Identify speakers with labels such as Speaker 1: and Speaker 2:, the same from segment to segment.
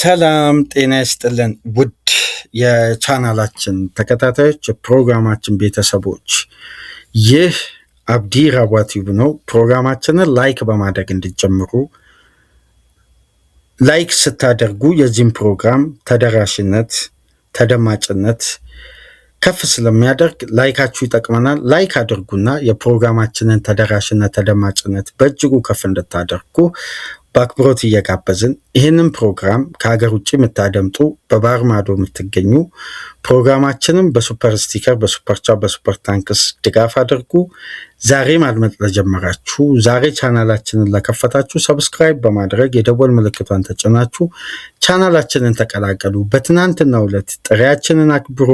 Speaker 1: ሰላም ጤና ይስጥልን ውድ የቻናላችን ተከታታዮች የፕሮግራማችን ቤተሰቦች፣ ይህ አብዲ ራዋ ቲዩብ ነው። ፕሮግራማችንን ላይክ በማድረግ እንድትጀምሩ። ላይክ ስታደርጉ የዚህም ፕሮግራም ተደራሽነት ተደማጭነት ከፍ ስለሚያደርግ ላይካችሁ ይጠቅመናል። ላይክ አድርጉና የፕሮግራማችንን ተደራሽነት ተደማጭነት በእጅጉ ከፍ እንድታደርጉ በአክብሮት እየጋበዝን ይህንን ፕሮግራም ከሀገር ውጭ የምታደምጡ በባህር ማዶ የምትገኙ ፕሮግራማችንም በሱፐር ስቲከር፣ በሱፐር ቻት፣ በሱፐር ታንክስ ድጋፍ አድርጉ። ዛሬ ማድመጥ ለጀመራችሁ፣ ዛሬ ቻናላችንን ለከፈታችሁ ሰብስክራይብ በማድረግ የደወል ምልክቷን ተጭናችሁ ቻናላችንን ተቀላቀሉ። በትናንትናው ዕለት ጥሪያችንን አክብሮ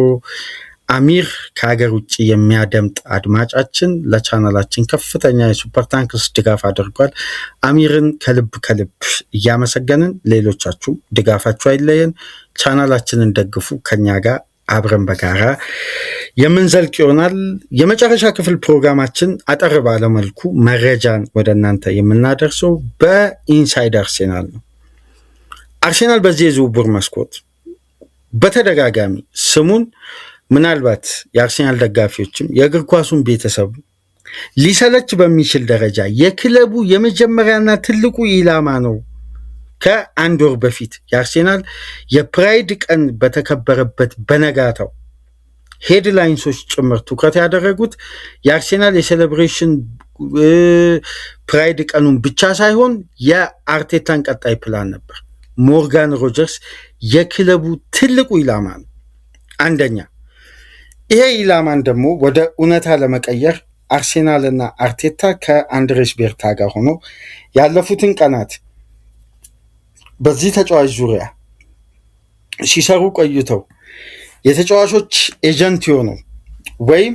Speaker 1: አሚር ከሀገር ውጭ የሚያደምጥ አድማጫችን ለቻናላችን ከፍተኛ የሱፐር ታንክስ ድጋፍ አድርጓል። አሚርን ከልብ እያመሰገንን ሌሎቻችሁ ድጋፋችሁ አይለየን፣ ቻናላችንን ደግፉ። ከኛ ጋር አብረን በጋራ የምንዘልቅ ይሆናል። የመጨረሻ ክፍል ፕሮግራማችን አጠር ባለመልኩ መረጃን ወደ እናንተ የምናደርሰው በኢንሳይድ አርሴናል ነው። አርሴናል በዚህ የዝውውር መስኮት በተደጋጋሚ ስሙን ምናልባት የአርሴናል ደጋፊዎችም የእግር ኳሱን ቤተሰብ ሊሰለች በሚችል ደረጃ የክለቡ የመጀመሪያና ትልቁ ኢላማ ነው። ከአንድ ወር በፊት የአርሴናል የፕራይድ ቀን በተከበረበት በነጋታው ሄድላይንሶች ጭምር ትኩረት ያደረጉት የአርሴናል የሴሌብሬሽን ፕራይድ ቀኑን ብቻ ሳይሆን የአርቴታን ቀጣይ ፕላን ነበር። ሞርጋን ሮጀርስ የክለቡ ትልቁ ኢላማ ነው። አንደኛ ይሄ ኢላማን ደግሞ ወደ እውነታ ለመቀየር አርሴናልና አርቴታ ከአንድሬስ ቤርታ ጋር ሆኖ ያለፉትን ቀናት በዚህ ተጫዋች ዙሪያ ሲሰሩ ቆይተው የተጫዋቾች ኤጀንት የሆነው ወይም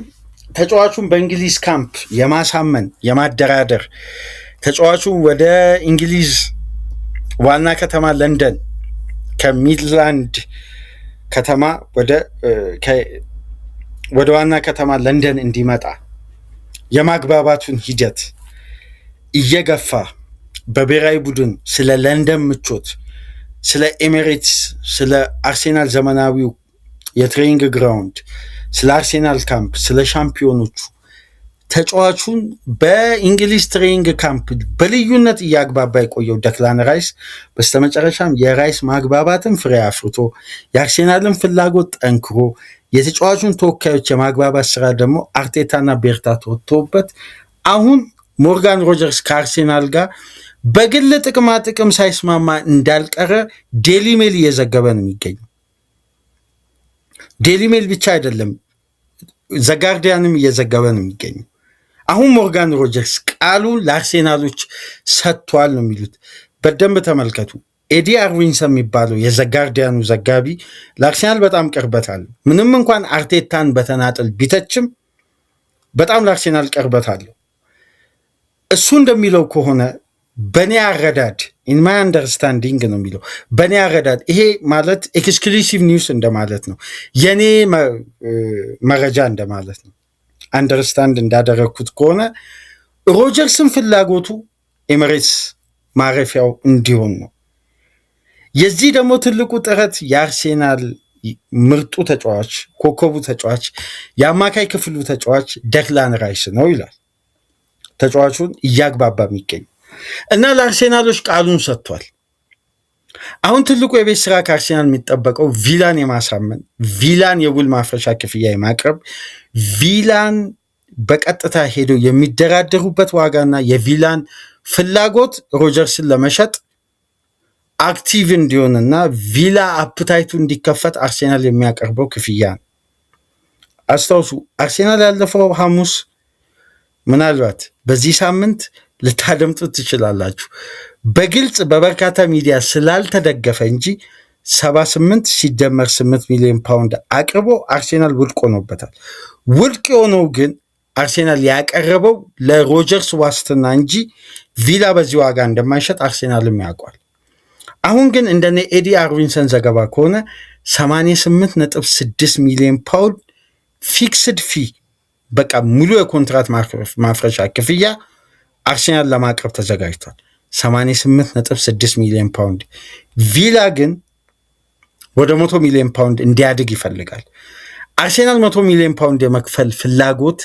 Speaker 1: ተጫዋቹን በእንግሊዝ ካምፕ የማሳመን የማደራደር ተጫዋቹን ወደ እንግሊዝ ዋና ከተማ ለንደን ከሚድላንድ ከተማ ወደ ዋና ከተማ ለንደን እንዲመጣ የማግባባቱን ሂደት እየገፋ በብሔራዊ ቡድን ስለ ለንደን ምቾት፣ ስለ ኤሚሬትስ፣ ስለ አርሴናል ዘመናዊው የትሬኒንግ ግራውንድ፣ ስለ አርሴናል ካምፕ፣ ስለ ሻምፒዮኖቹ ተጫዋቹን በእንግሊዝ ትሬኒንግ ካምፕ በልዩነት እያግባባ የቆየው ደክላን ራይስ በስተመጨረሻም የራይስ ማግባባትን ፍሬ አፍርቶ የአርሴናልን ፍላጎት ጠንክሮ የተጫዋቹን ተወካዮች የማግባባት ስራ ደግሞ አርቴታና ቤርታ ተወጥቶበት አሁን ሞርጋን ሮጀርስ ከአርሴናል ጋር በግል ጥቅማ ጥቅም ሳይስማማ እንዳልቀረ ዴሊ ሜል እየዘገበ ነው የሚገኘው። ዴሊ ሜል ብቻ አይደለም፣ ዘጋርዲያንም እየዘገበ ነው የሚገኘው። አሁን ሞርጋን ሮጀርስ ቃሉን ለአርሴናሎች ሰጥቷል ነው የሚሉት። በደንብ ተመልከቱ። ኤዲ አርዊንሰን የሚባለው የዘጋርዲያኑ ዘጋቢ ለአርሴናል በጣም ቅርበት አለው። ምንም እንኳን አርቴታን በተናጥል ቢተችም በጣም ለአርሴናል ቅርበት አለው። እሱ እንደሚለው ከሆነ በኔ አረዳድ ኢን ማይ አንደርስታንዲንግ ነው የሚለው። በኔ አረዳድ ይሄ ማለት ኤክስክሉሲቭ ኒውስ እንደማለት ነው፣ የኔ መረጃ እንደማለት ነው። አንደርስታንድ እንዳደረግኩት ከሆነ ሮጀርስን ፍላጎቱ ኤሚሬትስ ማረፊያው እንዲሆን ነው። የዚህ ደግሞ ትልቁ ጥረት የአርሴናል ምርጡ ተጫዋች፣ ኮከቡ ተጫዋች፣ የአማካይ ክፍሉ ተጫዋች ደክላን ራይስ ነው ይላል። ተጫዋቹን እያግባባ የሚገኝ እና ለአርሴናሎች ቃሉን ሰጥቷል። አሁን ትልቁ የቤት ስራ ከአርሴናል የሚጠበቀው ቪላን የማሳመን፣ ቪላን የውል ማፍረሻ ክፍያ የማቅረብ፣ ቪላን በቀጥታ ሄደው የሚደራደሩበት ዋጋና የቪላን ፍላጎት ሮጀርስን ለመሸጥ አክቲቭ እንዲሆንና ቪላ አፕታይቱ እንዲከፈት አርሴናል የሚያቀርበው ክፍያ ነው። አስታውሱ፣ አርሴናል ያለፈው ሐሙስ ምናልባት በዚህ ሳምንት ልታደምጡት ትችላላችሁ፣ በግልጽ በበርካታ ሚዲያ ስላልተደገፈ እንጂ 78 ሲደመር 8 ሚሊዮን ፓውንድ አቅርቦ አርሴናል ውድቅ ሆኖበታል። ውድቅ የሆነው ግን አርሴናል ያቀረበው ለሮጀርስ ዋስትና እንጂ ቪላ በዚህ ዋጋ እንደማይሸጥ አርሴናልም ያውቋል። አሁን ግን እንደነ ኤዲ አርዊንሰን ዘገባ ከሆነ 88.6 ሚሊዮን ፓውንድ ፊክስድ ፊ፣ በቃ ሙሉ የኮንትራት ማፍረሻ ክፍያ አርሴናል ለማቅረብ ተዘጋጅቷል። 88.6 ሚሊዮን ፓውንድ። ቪላ ግን ወደ 100 ሚሊዮን ፓውንድ እንዲያድግ ይፈልጋል። አርሴናል 100 ሚሊዮን ፓውንድ የመክፈል ፍላጎት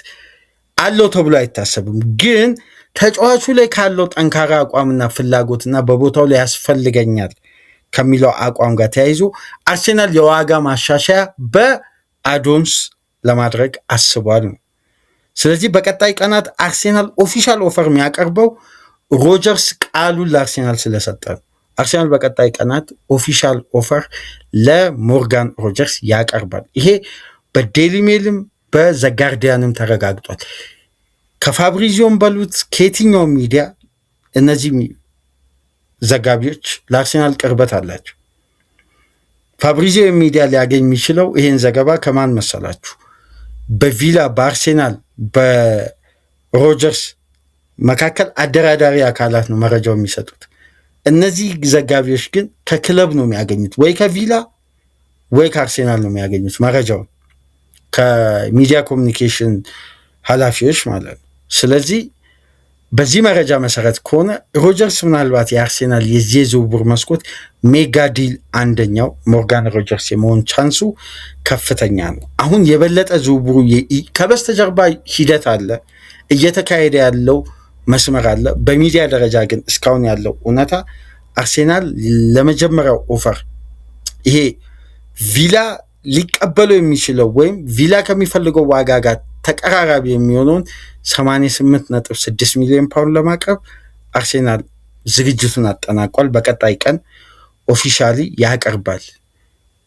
Speaker 1: አለው ተብሎ አይታሰብም። ግን ተጫዋቹ ላይ ካለው ጠንካራ አቋምና ፍላጎትና በቦታው ላይ ያስፈልገኛል ከሚለው አቋም ጋር ተያይዞ አርሴናል የዋጋ ማሻሻያ በአዶንስ ለማድረግ አስቧል ነው። ስለዚህ በቀጣይ ቀናት አርሴናል ኦፊሻል ኦፈር የሚያቀርበው ሮጀርስ ቃሉን ለአርሴናል ስለሰጠ ነው። አርሴናል በቀጣይ ቀናት ኦፊሻል ኦፈር ለሞርጋን ሮጀርስ ያቀርባል። ይሄ በዴሊ ሜልም በዘጋርዲያንም ተረጋግጧል። ከፋብሪዚዮም በሉት ከየትኛውም ሚዲያ እነዚህ ዘጋቢዎች ለአርሴናል ቅርበት አላቸው። ፋብሪዚዮ ሚዲያ ሊያገኝ የሚችለው ይሄን ዘገባ ከማን መሰላችሁ? በቪላ በአርሴናል በሮጀርስ መካከል አደራዳሪ አካላት ነው መረጃው የሚሰጡት። እነዚህ ዘጋቢዎች ግን ከክለብ ነው የሚያገኙት፣ ወይ ከቪላ ወይ ከአርሴናል ነው የሚያገኙት መረጃውን፣ ከሚዲያ ኮሚኒኬሽን ኃላፊዎች ማለት ነው። ስለዚህ በዚህ መረጃ መሰረት ከሆነ ሮጀርስ ምናልባት የአርሴናል የዚህ ዝውውር መስኮት ሜጋ ዲል አንደኛው ሞርጋን ሮጀርስ የመሆን ቻንሱ ከፍተኛ ነው። አሁን የበለጠ ዝውውሩ ከበስተጀርባ ሂደት አለ፣ እየተካሄደ ያለው መስመር አለ። በሚዲያ ደረጃ ግን እስካሁን ያለው እውነታ አርሴናል ለመጀመሪያው ኦፈር ይሄ ቪላ ሊቀበለው የሚችለው ወይም ቪላ ከሚፈልገው ዋጋ ጋር ተቀራራቢ የሚሆነውን 88.6 ሚሊዮን ፓውንድ ለማቅረብ አርሴናል ዝግጅቱን አጠናቋል። በቀጣይ ቀን ኦፊሻሊ ያቀርባል።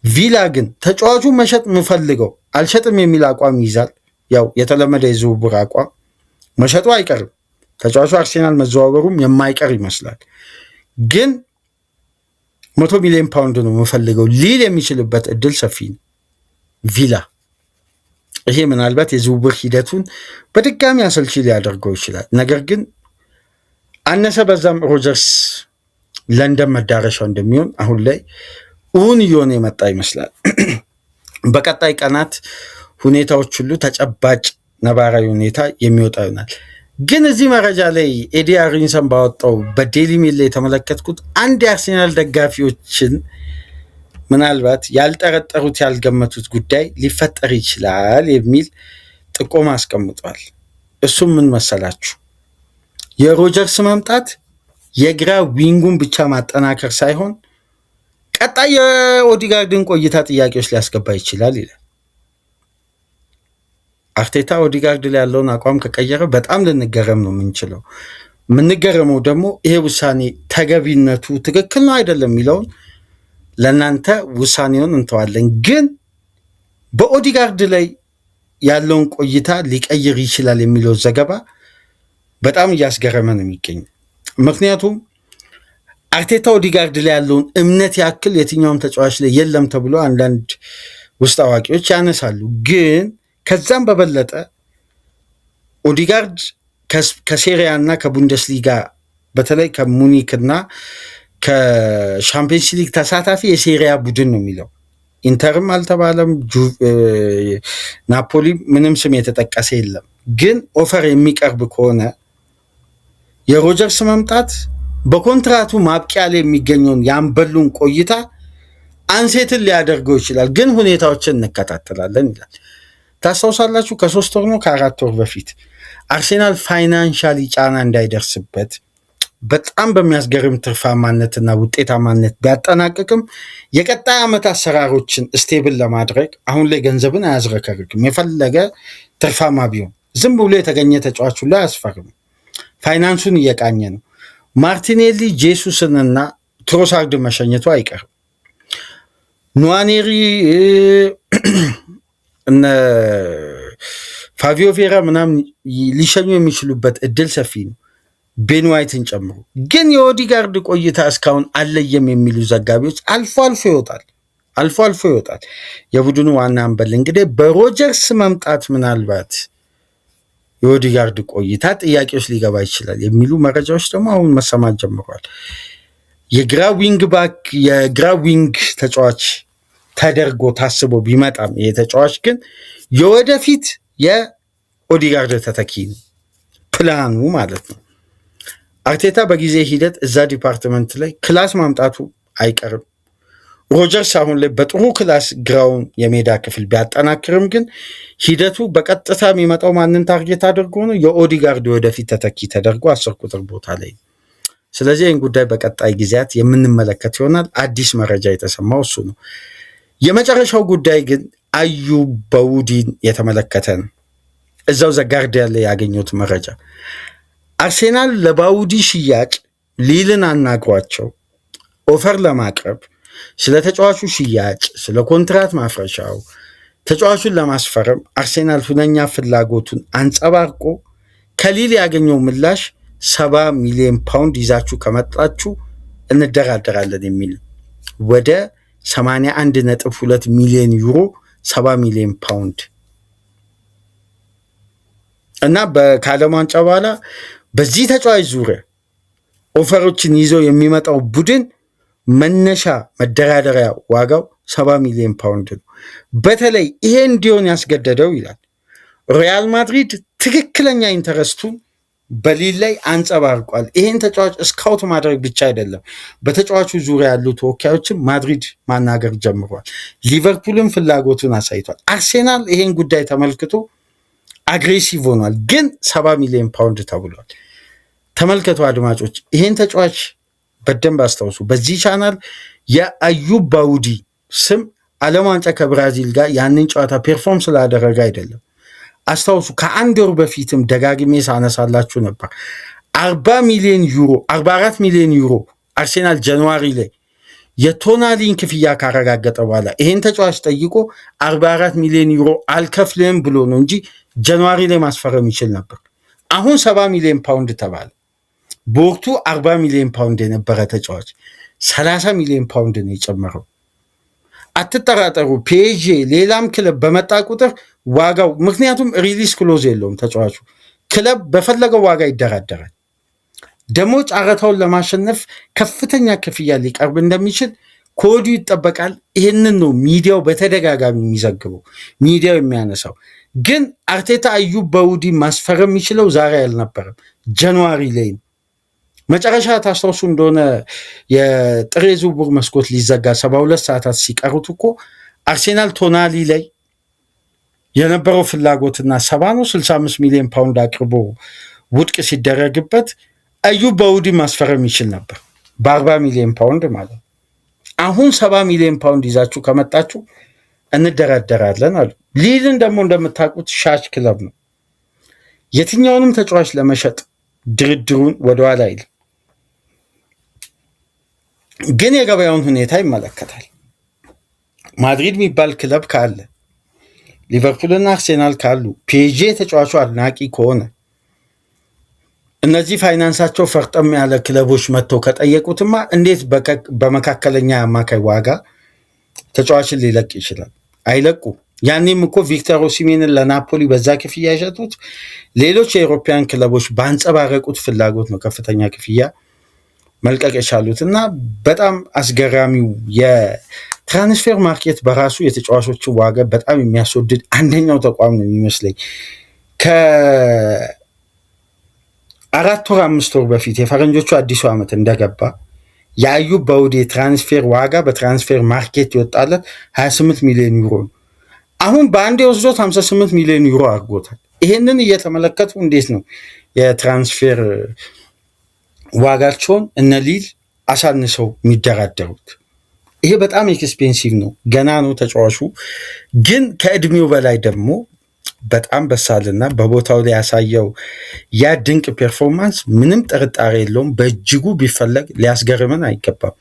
Speaker 1: ቪላ ግን ተጫዋቹን መሸጥ የምፈልገው አልሸጥም የሚል አቋም ይይዛል። ያው የተለመደ የዝውውር አቋም መሸጡ አይቀርም፣ ተጫዋቹ አርሴናል መዘዋወሩም የማይቀር ይመስላል። ግን 100 ሚሊዮን ፓውንድ ነው የምፈልገው ሊል የሚችልበት እድል ሰፊ ነው ቪላ። ይሄ ምናልባት የዝውውር ሂደቱን በድጋሚ አሰልቺ ሊያደርገው ይችላል። ነገር ግን አነሰ በዛም ሮጀርስ ለንደን መዳረሻው እንደሚሆን አሁን ላይ እውን እየሆነ የመጣ ይመስላል። በቀጣይ ቀናት ሁኔታዎች ሁሉ ተጨባጭ ነባራዊ ሁኔታ የሚወጣ ይሆናል። ግን እዚህ መረጃ ላይ ኤዲ አርንሰን ባወጣው በዴሊ ሜል ላይ የተመለከትኩት አንድ የአርሴናል ደጋፊዎችን ምናልባት ያልጠረጠሩት ያልገመቱት ጉዳይ ሊፈጠር ይችላል የሚል ጥቆማ አስቀምጧል። እሱም ምን መሰላችሁ? የሮጀርስ መምጣት የግራ ዊንጉን ብቻ ማጠናከር ሳይሆን ቀጣይ የኦዲጋርድን ቆይታ ጥያቄዎች ሊያስገባ ይችላል ይላል። አርቴታ ኦዲጋርድ ላይ ያለውን አቋም ከቀየረ በጣም ልንገረም ነው የምንችለው። የምንገረመው ደግሞ ይሄ ውሳኔ ተገቢነቱ ትክክል ነው አይደለም የሚለውን ለእናንተ ውሳኔውን እንተዋለን። ግን በኦዲጋርድ ላይ ያለውን ቆይታ ሊቀይር ይችላል የሚለው ዘገባ በጣም እያስገረመ ነው የሚገኝ። ምክንያቱም አርቴታ ኦዲጋርድ ላይ ያለውን እምነት ያክል የትኛውም ተጫዋች ላይ የለም ተብሎ አንዳንድ ውስጥ አዋቂዎች ያነሳሉ። ግን ከዛም በበለጠ ኦዲጋርድ ከሴሪያ እና ከቡንደስሊጋ በተለይ ከሙኒክ እና ከሻምፒየንስ ሊግ ተሳታፊ የሴሪያ ቡድን ነው የሚለው። ኢንተርም አልተባለም፣ ናፖሊ ምንም ስም የተጠቀሰ የለም። ግን ኦፈር የሚቀርብ ከሆነ የሮጀርስ መምጣት በኮንትራቱ ማብቂያ ላይ የሚገኘውን የአምበሉን ቆይታ አንሴትን ሊያደርገው ይችላል። ግን ሁኔታዎችን እንከታተላለን ይላል። ታስታውሳላችሁ ከ3 ወር ነው ከ4 ወር በፊት አርሴናል ፋይናንሻሊ ጫና እንዳይደርስበት በጣም በሚያስገርም ትርፋማነትና ውጤታማነት ቢያጠናቅቅም የቀጣይ ዓመት አሰራሮችን ስቴብል ለማድረግ አሁን ላይ ገንዘብን አያዝረከርክም። የፈለገ ትርፋማ ቢሆን ዝም ብሎ የተገኘ ተጫዋቹ ላይ አያስፈርም። ፋይናንሱን እየቃኘ ነው። ማርቲኔሊ ጄሱስንና ትሮሳርድ መሸኘቱ አይቀርም። ኑዋኔሪ እነ ፋቪዮ ቬራ ምናምን ሊሸኙ የሚችሉበት እድል ሰፊ ነው፣ ቤን ዋይትን ጨምሮ። ግን የኦዲጋርድ ቆይታ እስካሁን አለየም የሚሉ ዘጋቢዎች አልፎ አልፎ ይወጣል። የቡድኑ ዋና አምበል እንግዲህ በሮጀርስ መምጣት ምናልባት የኦዲጋርድ ቆይታ ጥያቄዎች ሊገባ ይችላል የሚሉ መረጃዎች ደግሞ አሁን መሰማት ጀምሯል። የግራ ዊንግ ተጫዋች ተደርጎ ታስቦ ቢመጣም ይሄ ተጫዋች ግን የወደፊት የኦዲጋርድ ተተኪ ፕላኑ ማለት ነው። አርቴታ በጊዜ ሂደት እዛ ዲፓርትመንት ላይ ክላስ ማምጣቱ አይቀርም። ሮጀርስ አሁን ላይ በጥሩ ክላስ ግራውን የሜዳ ክፍል ቢያጠናክርም ግን ሂደቱ በቀጥታ የሚመጣው ማንን ታርጌት አድርጎ ነው? የኦዲጋርድ ወደፊት ተተኪ ተደርጎ 10 ቁጥር ቦታ ላይ። ስለዚህ ይህን ጉዳይ በቀጣይ ጊዜያት የምንመለከት ይሆናል። አዲስ መረጃ የተሰማው እሱ ነው። የመጨረሻው ጉዳይ ግን አዩብ ባውዲን የተመለከተ ነው። እዛው ዘጋርዲያን ላይ ያገኙት መረጃ አርሴናል ለባውዲ ሽያጭ ሊልን አናግሯቸው ኦፈር ለማቅረብ ስለ ተጫዋቹ ሽያጭ፣ ስለ ኮንትራት ማፍረሻው፣ ተጫዋቹን ለማስፈረም አርሴናል ሁነኛ ፍላጎቱን አንጸባርቆ ከሊል ያገኘው ምላሽ 70 ሚሊዮን ፓውንድ ይዛችሁ ከመጣችሁ እንደራደራለን የሚል ወደ 81.2 ሚሊዮን ዩሮ 70 ሚሊዮን ፓውንድ እና ከዓለም ዋንጫ በኋላ በዚህ ተጫዋች ዙሪያ ኦፈሮችን ይዞ የሚመጣው ቡድን መነሻ መደራደሪያ ዋጋው 70 ሚሊዮን ፓውንድ ነው። በተለይ ይሄ እንዲሆን ያስገደደው ይላል ሪያል ማድሪድ ትክክለኛ ኢንተረስቱን በሊል ላይ አንጸባርቋል። ይሄን ተጫዋች ስካውት ማድረግ ብቻ አይደለም፣ በተጫዋቹ ዙሪያ ያሉ ተወካዮችን ማድሪድ ማናገር ጀምሯል። ሊቨርፑልም ፍላጎቱን አሳይቷል። አርሴናል ይሄን ጉዳይ ተመልክቶ አግሬሲቭ ሆኗል። ግን 70 ሚሊዮን ፓውንድ ተብሏል። ተመልከቱ አድማጮች፣ ይሄን ተጫዋች በደንብ አስታውሱ። በዚህ ቻናል የአዩብ ባውዲ ስም ዓለም ዋንጫ ከብራዚል ጋር ያንን ጨዋታ ፔርፎርም ስላደረገ አይደለም። አስታውሱ፣ ከአንድ ወር በፊትም ደጋግሜ ሳነሳላችሁ ነበር። 40 ሚሊዮን ዩሮ 44 ሚሊዮን ዩሮ አርሴናል ጃንዋሪ ላይ የቶናሊን ክፍያ ካረጋገጠ በኋላ ይሄን ተጫዋች ጠይቆ 44 ሚሊዮን ዩሮ አልከፍልም ብሎ ነው እንጂ ጃንዋሪ ላይ ማስፈረም ይችል ነበር። አሁን 70 ሚሊዮን ፓውንድ ተባለ። በወቅቱ 40 ሚሊዮን ፓውንድ የነበረ ተጫዋች 30 ሚሊዮን ፓውንድ ነው የጨመረው። አትጠራጠሩ፣ ፒኤስጂ ሌላም ክለብ በመጣ ቁጥር ዋጋው፣ ምክንያቱም ሪሊስ ክሎዝ የለውም ተጫዋቹ፣ ክለብ በፈለገው ዋጋ ይደራደራል። ደግሞ ጨረታውን ለማሸነፍ ከፍተኛ ክፍያ ሊቀርብ እንደሚችል ከወዲሁ ይጠበቃል። ይህንን ነው ሚዲያው በተደጋጋሚ የሚዘግበው፣ ሚዲያው የሚያነሳው። ግን አርቴታ አዩብ ባውዲ ማስፈረም የሚችለው ዛሬ አልነበረም፣ ጃንዋሪ ላይ ነው። መጨረሻ ታስታውሱ እንደሆነ የጥር ዝውውር መስኮት ሊዘጋ 72 ሰዓታት ሲቀሩት እኮ አርሴናል ቶናሊ ላይ የነበረው ፍላጎትና 70 ነው 65 ሚሊዮን ፓውንድ አቅርቦ ውድቅ ሲደረግበት አዩብ ባውዲ ማስፈረም ይችል ነበር በ40 ሚሊዮን ፓውንድ ማለት ነው። አሁን 70 ሚሊዮን ፓውንድ ይዛችሁ ከመጣችሁ እንደራደራለን አሉ። ሊልን ደግሞ እንደምታውቁት ሻጭ ክለብ ነው። የትኛውንም ተጫዋች ለመሸጥ ድርድሩን ወደኋላ አይል፣ ግን የገበያውን ሁኔታ ይመለከታል። ማድሪድ የሚባል ክለብ ካለ፣ ሊቨርፑልና አርሴናል ካሉ፣ ፒኤስጂ ተጫዋቹ አድናቂ ከሆነ፣ እነዚህ ፋይናንሳቸው ፈርጠም ያለ ክለቦች መጥተው ከጠየቁትማ እንዴት በመካከለኛ አማካይ ዋጋ ተጫዋችን ሊለቅ ይችላል? አይለቁ። ያኔም እኮ ቪክተር ኦሲሜንን ለናፖሊ በዛ ክፍያ የሸጡት ሌሎች የአውሮፓውያን ክለቦች ባንጸባረቁት ፍላጎት ነው ከፍተኛ ክፍያ መልቀቅ የቻሉት። እና በጣም አስገራሚው የትራንስፌር ማርኬት በራሱ የተጫዋቾችን ዋጋ በጣም የሚያስወድድ አንደኛው ተቋም ነው የሚመስለኝ። ከ4 ወር 5 ወር በፊት የፈረንጆቹ አዲሱ ዓመት እንደገባ የአዩብ ባውዲ ትራንስፌር ዋጋ በትራንስፌር ማርኬት ይወጣለት 28 ሚሊዮን ዩሮ ነው። አሁን በአንድ ወስዶት 58 ሚሊዮን ዩሮ አድርጎታል። ይሄንን እየተመለከቱ እንዴት ነው የትራንስፌር ዋጋቸውን እነ ሊል አሳንሰው የሚደራደሩት? ይሄ በጣም ኤክስፔንሲቭ ነው። ገና ነው ተጫዋቹ፣ ግን ከእድሜው በላይ ደግሞ በጣም በሳልና በቦታው ላይ ያሳየው ያ ድንቅ ፐርፎርማንስ ምንም ጥርጣሬ የለውም በእጅጉ ቢፈለግ ሊያስገርመን አይገባም።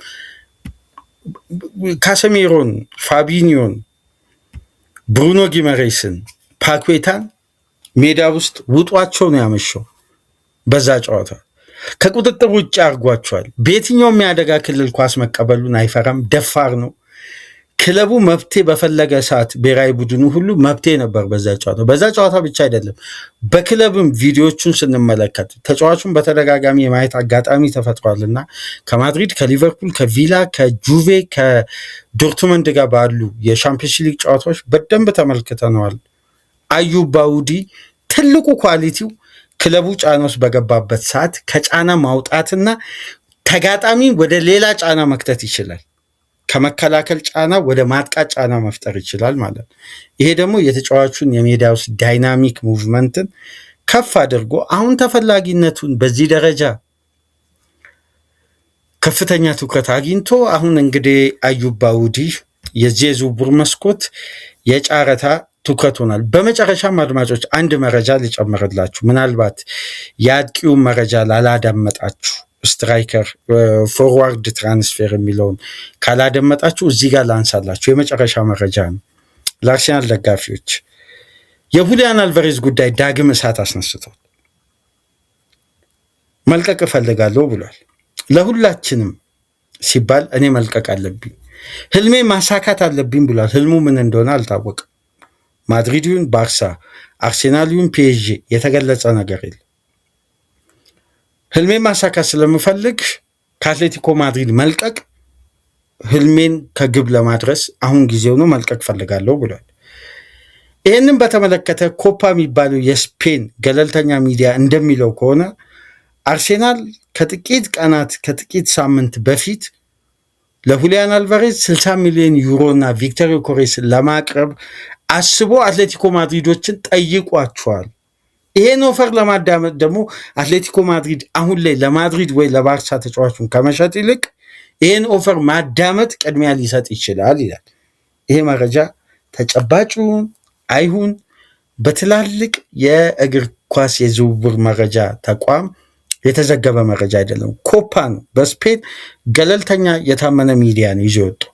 Speaker 1: ካሰሜሮን፣ ፋቢኒዮን፣ ብሩኖ ጊመሬስን፣ ፓኩዌታን ሜዳ ውስጥ ውጧቸው ነው ያመሸው። በዛ ጨዋታ ከቁጥጥር ውጭ አድርጓቸዋል። በየትኛውም የአደጋ ክልል ኳስ መቀበሉን አይፈራም፣ ደፋር ነው። ክለቡ መብቴ በፈለገ ሰዓት ብሔራዊ ቡድኑ ሁሉ መብቴ ነበር በዛ ጨዋታ። በዛ ጨዋታ ብቻ አይደለም፣ በክለብም ቪዲዮቹን ስንመለከት ተጫዋቹን በተደጋጋሚ የማየት አጋጣሚ ተፈጥሯልና ከማድሪድ፣ ከሊቨርፑል፣ ከቪላ፣ ከጁቬ፣ ከዶርትመንድ ጋር ባሉ የሻምፒዮንስ ሊግ ጨዋታዎች በደንብ ተመልክተነዋል። አዩብ ባውዲ ትልቁ ኳሊቲው ክለቡ ጫና ውስጥ በገባበት ሰዓት ከጫና ማውጣትና ተጋጣሚ ወደ ሌላ ጫና መክተት ይችላል። ከመከላከል ጫና ወደ ማጥቃት ጫና መፍጠር ይችላል ማለት ነው። ይሄ ደግሞ የተጫዋቹን የሜዳ ውስጥ ዳይናሚክ ሙቭመንትን ከፍ አድርጎ አሁን ተፈላጊነቱን በዚህ ደረጃ ከፍተኛ ትኩረት አግኝቶ አሁን እንግዲህ አዩብ ባውዲ የዚህ የዝውውር መስኮት የጨረታ ትኩረት ሆናል። በመጨረሻም አድማጮች አንድ መረጃ ሊጨምርላችሁ፣ ምናልባት የአጥቂውን መረጃ ላላዳመጣችሁ ስትራይከር ፎርዋርድ ትራንስፌር የሚለውን ካላደመጣችሁ እዚህ ጋር ላንሳላችሁ። የመጨረሻ መረጃ ነው ለአርሴናል ደጋፊዎች። የሁሊያን አልቫሬዝ ጉዳይ ዳግም እሳት አስነስቷል። መልቀቅ እፈልጋለሁ ብሏል። ለሁላችንም ሲባል እኔ መልቀቅ አለብኝ፣ ህልሜ ማሳካት አለብኝ ብሏል። ህልሙ ምን እንደሆነ አልታወቅም። ማድሪድ ይሁን ባርሳ፣ አርሴናል ይሁን ፒኤስጂ የተገለጸ ነገር የለም። ህልሜ ማሳካት ስለምፈልግ ከአትሌቲኮ ማድሪድ መልቀቅ ህልሜን ከግብ ለማድረስ አሁን ጊዜው ነው፣ መልቀቅ ፈልጋለሁ ብሏል። ይህንን በተመለከተ ኮፓ የሚባለው የስፔን ገለልተኛ ሚዲያ እንደሚለው ከሆነ አርሴናል ከጥቂት ቀናት ከጥቂት ሳምንት በፊት ለሁሊያን አልቫሬዝ 60 ሚሊዮን ዩሮ እና ቪክተር ዮኬሬስን ለማቅረብ አስቦ አትሌቲኮ ማድሪዶችን ጠይቋቸዋል። ይሄን ኦፈር ለማዳመጥ ደግሞ አትሌቲኮ ማድሪድ አሁን ላይ ለማድሪድ ወይ ለባርሳ ተጫዋቹን ከመሸጥ ይልቅ ይሄን ኦፈር ማዳመጥ ቅድሚያ ሊሰጥ ይችላል ይላል። ይሄ መረጃ ተጨባጩን አይሁን በትላልቅ የእግር ኳስ የዝውውር መረጃ ተቋም የተዘገበ መረጃ አይደለም። ኮፓ ነው፣ በስፔን ገለልተኛ የታመነ ሚዲያ ነው ይዞ ወጣው።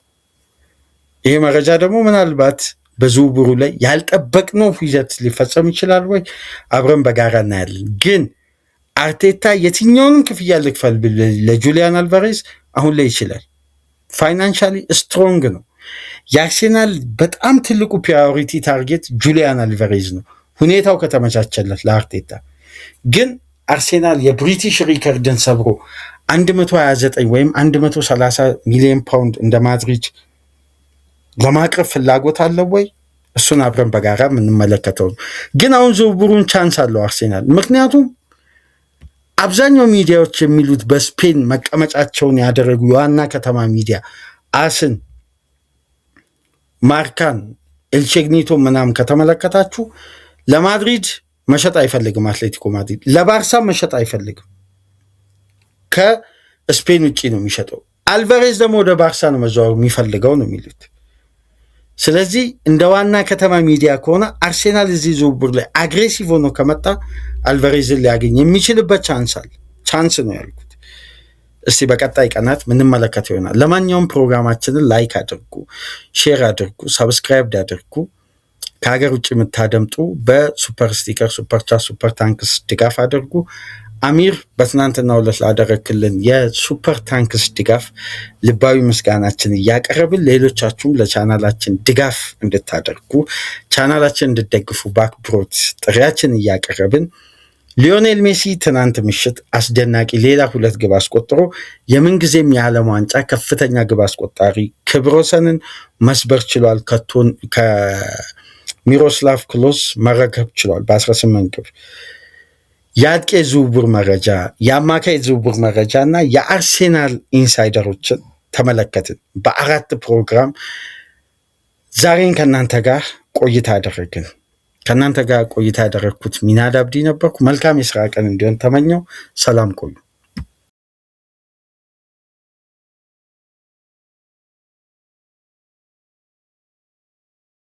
Speaker 1: ይሄ መረጃ ደግሞ ምናልባት በዝውውሩ ላይ ያልጠበቅነው ሂደት ሊፈጸም ይችላል ወይ አብረን በጋራ እናያለን። ግን አርቴታ የትኛውንም ክፍያ ልክፈል ለጁሊያን አልቫሬዝ አሁን ላይ ይችላል። ፋይናንሻሊ ስትሮንግ ነው። የአርሴናል በጣም ትልቁ ፕራዮሪቲ ታርጌት ጁሊያን አልቫሬዝ ነው፣ ሁኔታው ከተመቻቸለት ለአርቴታ። ግን አርሴናል የብሪቲሽ ሪከርድን ሰብሮ 129 ወይም 130 ሚሊዮን ፓውንድ እንደ ማድሪድ ለማቅረብ ፍላጎት አለው ወይ? እሱን አብረን በጋራ የምንመለከተው ነው። ግን አሁን ዝውውሩን ቻንስ አለው አርሴናል። ምክንያቱም አብዛኛው ሚዲያዎች የሚሉት በስፔን መቀመጫቸውን ያደረጉ የዋና ከተማ ሚዲያ አስን፣ ማርካን፣ ኤልቼግኒቶ ምናምን ከተመለከታችሁ ለማድሪድ መሸጥ አይፈልግም አትሌቲኮ ማድሪድ፣ ለባርሳ መሸጥ አይፈልግም። ከስፔን ውጭ ነው የሚሸጠው። አልቫሬዝ ደግሞ ወደ ባርሳ ነው መዘዋወር የሚፈልገው ነው የሚሉት። ስለዚህ እንደ ዋና ከተማ ሚዲያ ከሆነ አርሴናል እዚህ ዝውውር ላይ አግሬሲቭ ሆኖ ከመጣ አልቫሬዝን ሊያገኝ የሚችልበት ቻንስ ነው ያልኩት። እስቲ በቀጣይ ቀናት ምንመለከተው ይሆናል። ለማንኛውም ፕሮግራማችንን ላይክ አድርጉ፣ ሼር አድርጉ፣ ሰብስክራይብ አድርጉ። ከሀገር ውጭ የምታደምጡ በሱፐር ስቲከር፣ ሱፐር ቻት፣ ሱፐር ታንክስ ድጋፍ አድርጉ። አሚር በትናንትናው ዕለት ላደረክልን የሱፐር ታንክስ ድጋፍ ልባዊ ምስጋናችን እያቀረብን ሌሎቻችሁም ለቻናላችን ድጋፍ እንድታደርጉ ቻናላችን እንድትደግፉ በአክብሮት ጥሪያችን እያቀረብን ሊዮኔል ሜሲ ትናንት ምሽት አስደናቂ ሌላ 2 ግብ አስቆጥሮ የምንጊዜም የዓለም ዋንጫ ከፍተኛ ግብ አስቆጣሪ ክብረ ወሰንን መስበር ችሏል። ከሚሮስላቭ ክሎዝ መረከብ ችሏል በ18 ግብ። የአጥቂ ዝውውር መረጃ፣ የአማካይ ዝውውር መረጃ እና የአርሴናል ኢንሳይደሮችን ተመለከትን በ4 ፕሮግራም። ዛሬን ከእናንተ ጋር ቆይታ አደረግን። ከእናንተ ጋር ቆይታ ያደረግኩት ሚናድ አብዲ ነበርኩ። መልካም የስራ ቀን እንዲሆን ተመኘው። ሰላም ቆዩ።